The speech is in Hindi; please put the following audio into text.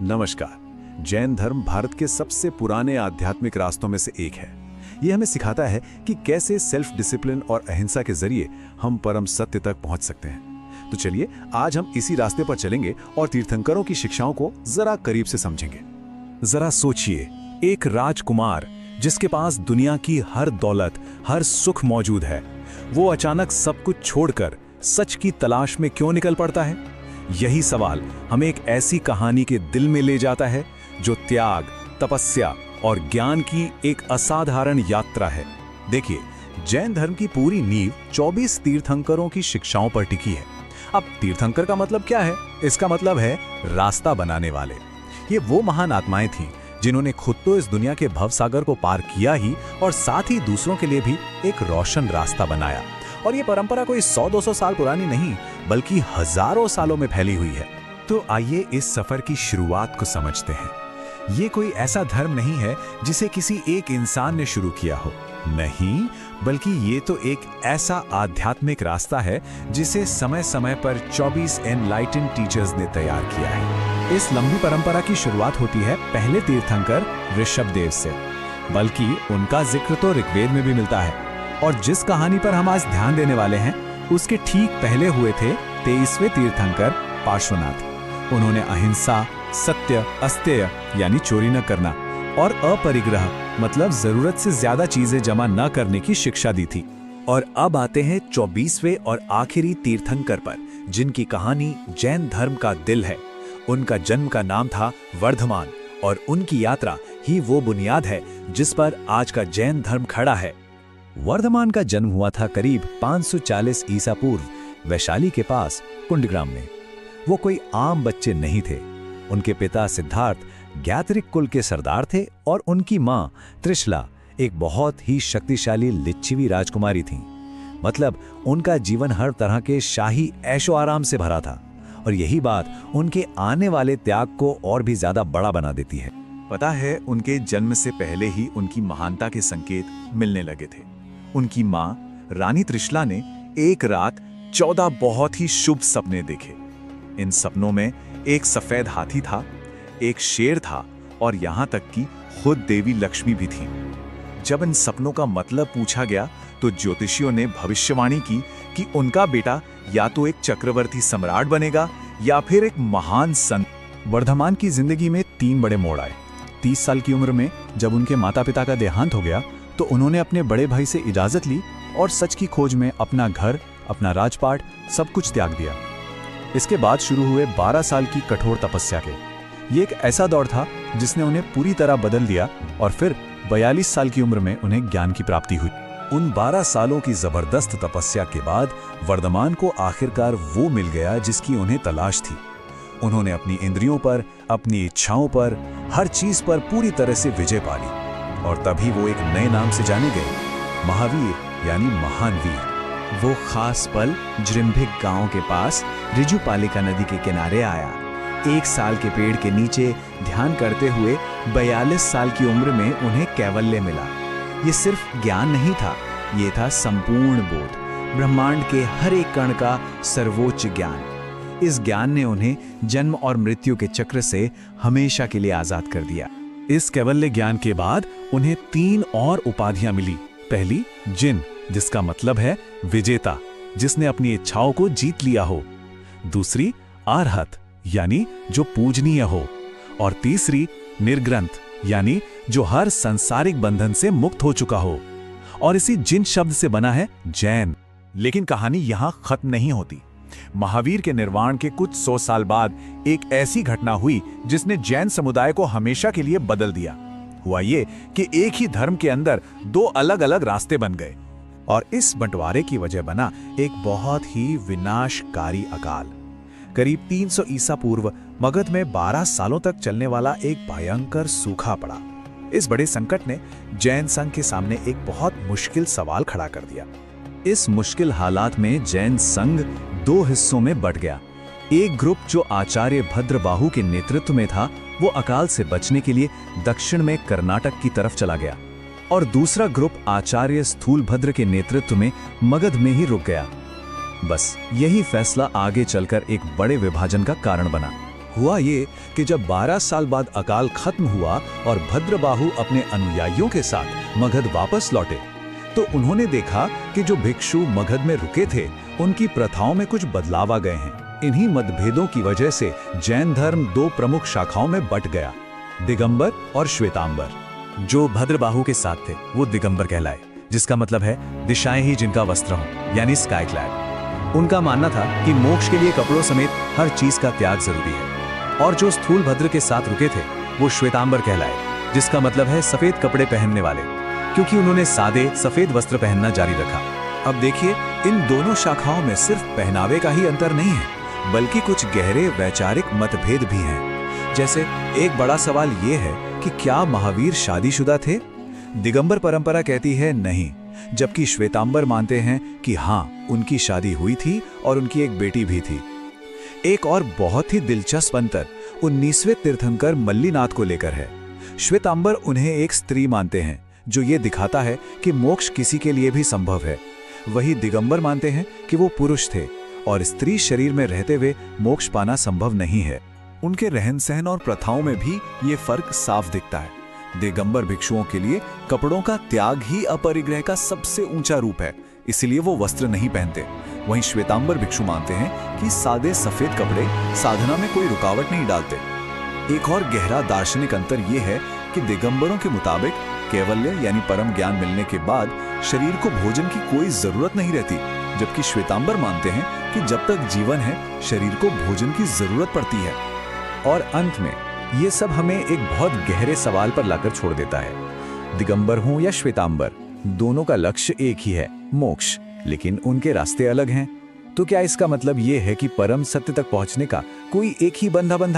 नमस्कार। जैन धर्म भारत के सबसे पुराने आध्यात्मिक रास्तों में से एक है। ये हमें सिखाता है कि कैसे सेल्फ डिसिप्लिन और अहिंसा के जरिए हम परम सत्य तक पहुंच सकते हैं। तो चलिए आज हम इसी रास्ते पर चलेंगे और तीर्थंकरों की शिक्षाओं को जरा करीब से समझेंगे। जरा सोचिए, एक राजकुमार जिसके पास दुनिया की हर दौलत, हर सुख मौजूद है, वो अचानक सब कुछ छोड़कर सच की तलाश में क्यों निकल पड़ता है? यही सवाल हमें एक ऐसी कहानी के दिल में ले जाता है जो त्याग, तपस्या और ज्ञान की एक असाधारण यात्रा है। देखिए, जैन धर्म की पूरी नींव 24 तीर्थंकरों की शिक्षाओं पर टिकी है। अब तीर्थंकर का मतलब क्या है? इसका मतलब है रास्ता बनाने वाले। ये वो महान आत्माएं थीं जिन्होंने खुद तो इस दुनिया के भवसागर को पार किया ही और साथ ही दूसरों के लिए भी एक रोशन रास्ता बनाया। और ये परंपरा कोई 100-200 साल पुरानी नहीं, बल्कि हजारों सालों में फैली हुई है। तो आइए इस सफर की शुरुआत को समझते हैं। ये कोई ऐसा धर्म नहीं है जिसे किसी एक इंसान ने शुरू किया हो, नहीं, बल्कि ये तो एक ऐसा आध्यात्मिक रास्ता है जिसे समय समय पर 24 एनलाइटेंड टीचर्स ने तैयार किया है। इस लंबी परंपरा की शुरुआत होती है पहले तीर्थंकर ऋषभदेव से, बल्कि उनका जिक्र तो ऋग्वेद में भी मिलता है। और जिस कहानी पर हम आज ध्यान देने वाले हैं, उसके ठीक पहले हुए थे 23वें तीर्थंकर पार्श्वनाथ। उन्होंने अहिंसा, सत्य, अस्तेय यानी चोरी न करना और अपरिग्रह मतलब जरूरत से ज्यादा चीजें जमा न करने की शिक्षा दी थी। और अब आते हैं 24वें और आखिरी तीर्थंकर पर, जिनकी कहानी जैन धर्म का दिल है। उनका जन्म का नाम था वर्धमान और उनकी यात्रा ही वो बुनियाद है जिस पर आज का जैन धर्म खड़ा है। वर्धमान का जन्म हुआ था करीब 540 ईसा पूर्व वैशाली के पास कुंडग्राम में। वो कोई आम बच्चे नहीं थे। उनके पिता सिद्धार्थ ज्ञात्रिक कुल के सरदार थे और उनकी मां त्रिशला एक बहुत ही शक्तिशाली लिच्छवी राजकुमारी थीं। मतलब उनका जीवन हर तरह के शाही ऐशो आराम से भरा था और यही बात उनके आने वाले त्याग को और भी ज्यादा बड़ा बना देती है। पता है, उनके जन्म से पहले ही उनकी महानता के संकेत मिलने लगे थे। उनकी मां रानी त्रिशला ने एक रात 14 बहुत ही शुभ सपने देखे। इन सपनों में एक सफेद हाथी था, एक शेर था और यहां तक कि खुद देवी लक्ष्मी भी थी। जब इन सपनों का मतलब पूछा गया तो ज्योतिषियों ने भविष्यवाणी की कि उनका बेटा या तो एक चक्रवर्ती सम्राट बनेगा या फिर एक महान संत। वर्धमान की जिंदगी में 3 बड़े मोड़ आए। 30 साल की उम्र में जब उनके माता पिता का देहांत हो गया तो उन्होंने अपने बड़े भाई से इजाजत ली और सच की खोज में अपना घर, अपना राजपाट सब कुछ त्याग दिया। इसके बाद शुरू हुए 12 साल की कठोर तपस्या के। ये एक ऐसा दौर था जिसने उन्हें पूरी तरह बदल दिया और फिर 42 साल की उम्र में उन्हें ज्ञान की प्राप्ति हुई। उन 12 सालों की जबरदस्त तपस्या के बाद वर्धमान को आखिरकार वो मिल गया जिसकी उन्हें तलाश थी। उन्होंने अपनी इंद्रियों पर, अपनी इच्छाओं पर, हर चीज पर पूरी तरह से विजय पा ली और तभी वो एक नए नाम से जाने गए, महावीर यानी महान वीर। वो खास पल जृंभिक गांव के पास ऋजुपालिका नदी के किनारे आया। 1 साल के पेड़ के नीचे ध्यान करते हुए 42 साल की उम्र में उन्हें कैवल्य मिला। ये सिर्फ ज्ञान नहीं था, ये था संपूर्ण बोध, ब्रह्मांड के हर एक कण का सर्वोच्च ज्ञान। इस ज्ञान ने उन्हें जन्म और मृत्यु के चक्र से हमेशा के लिए आजाद कर दिया। इस कैवल्य ज्ञान के बाद उन्हें 3 और उपाधियां मिली। पहली जिन, जिसका मतलब है विजेता, जिसने अपनी इच्छाओं को जीत लिया हो। दूसरी अरहत, यानी जो पूजनीय हो। और तीसरी निर्ग्रंथ, यानी जो हर सांसारिक बंधन से मुक्त हो चुका हो। और इसी जिन शब्द से बना है जैन। लेकिन कहानी यहां खत्म नहीं होती। महावीर के निर्वाण के कुछ 100 साल बाद एक ऐसी घटना हुई जिसने जैन समुदाय को हमेशा के लिए बदल दिया। हुआ ये कि एक ही धर्म के अंदर 2 अलग-अलग रास्ते बन गए और इस बंटवारे की वजह बना एक बहुत ही विनाशकारी अकाल। करीब 300 ईसा पूर्व मगध में 12 सालों तक चलने वाला एक भयंकर सूखा पड़ा। इस बड़े संकट ने जैन संघ के सामने एक बहुत मुश्किल सवाल खड़ा कर दिया। इस मुश्किल हालात में जैन संघ 2 हिस्सों में बट गया। एक ग्रुप जो आचार्य भद्रबाहु के नेतृत्व में था, वो अकाल से बचने के लिए दक्षिण में कर्नाटक की तरफ चला गया और दूसरा ग्रुप आचार्य स्थूलभद्र के नेतृत्व में मगध में ही रुक गया। बस यही फैसला आगे चलकर एक बड़े विभाजन का कारण बना। हुआ ये कि जब 12 साल बाद अकाल खत्म हुआ और भद्रबाहु अपने अनुयायियों के साथ मगध वापस लौटे, तो उन्होंने देखा कि जो भिक्षु मगध में रुके थे उनकी प्रथाओं में कुछ बदलाव आ गए हैं। इन्हीं मतभेदों की वजह से जैन धर्म 2 प्रमुख शाखाओं में बंट गया, दिगंबर और श्वेतांबर। जो भद्रबाहु के साथ थे वो दिगंबर कहलाए, जिसका मतलब है दिशाएं ही जिनका वस्त्र हो, यानी स्काई क्लैड। उनका मानना था कि मोक्ष के लिए कपड़ों समेत हर चीज का त्याग जरूरी है। और जो स्थूल भद्र के साथ रुके थे वो श्वेतांबर कहलाए, जिसका मतलब है सफेद कपड़े पहनने वाले, क्योंकि उन्होंने सादे सफेद वस्त्र पहनना जारी रखा। अब देखिए, इन दोनों शाखाओं में सिर्फ पहनावे का ही अंतर नहीं है, बल्कि कुछ गहरे वैचारिक मतभेद भी हैं। जैसे एक बड़ा सवाल ये है कि क्या महावीर शादीशुदा थे? दिगंबर परंपरा कहती है नहीं, जबकि श्वेतांबर मानते हैं कि हाँ, उनकी शादी हुई थी और उनकी एक बेटी भी थी। एक और बहुत ही दिलचस्प अंतर 19वें तीर्थंकर मल्लीनाथ को लेकर है। श्वेतांबर उन्हें एक स्त्री मानते हैं, जो ये दिखाता है कि मोक्ष किसी के लिए भी संभव है। वही दिगंबर मानते हैं कि वो पुरुष थे और स्त्री शरीर में रहते हुए मोक्ष पाना संभव नहीं है। उनके रहन सहन और प्रथाओं में भी ये फर्क साफ दिखता है। दिगंबर भिक्षुओं के लिए कपड़ों का त्याग ही अपरिग्रह का सबसे ऊंचा रूप है, इसलिए वो वस्त्र नहीं पहनते। वहीं श्वेतांबर भिक्षु मानते हैं कि सादे सफेद कपड़े साधना में कोई रुकावट नहीं डालते। एक और गहरा दार्शनिक अंतर ये है कि दिगंबरों के मुताबिक कैवल्य यानी परम ज्ञान मिलने के बाद शरीर को भोजन की कोई जरूरत नहीं रहती, जबकि श्वेतांबर मानते हैं कि जब तक जीवन है शरीर को भोजन की जरूरत पड़ती है। और अंत में ये सब हमें एक बहुत गहरे सवाल पर लाकर छोड़ देता है। दिगंबर हो या श्वेतांबर, दोनों का लक्ष्य एक ही है, मोक्ष, लेकिन उनके रास्ते अलग हैं। तो क्या इसका मतलब ये है कि परम सत्य तक पहुंचने का कोई एक ही बंधा है?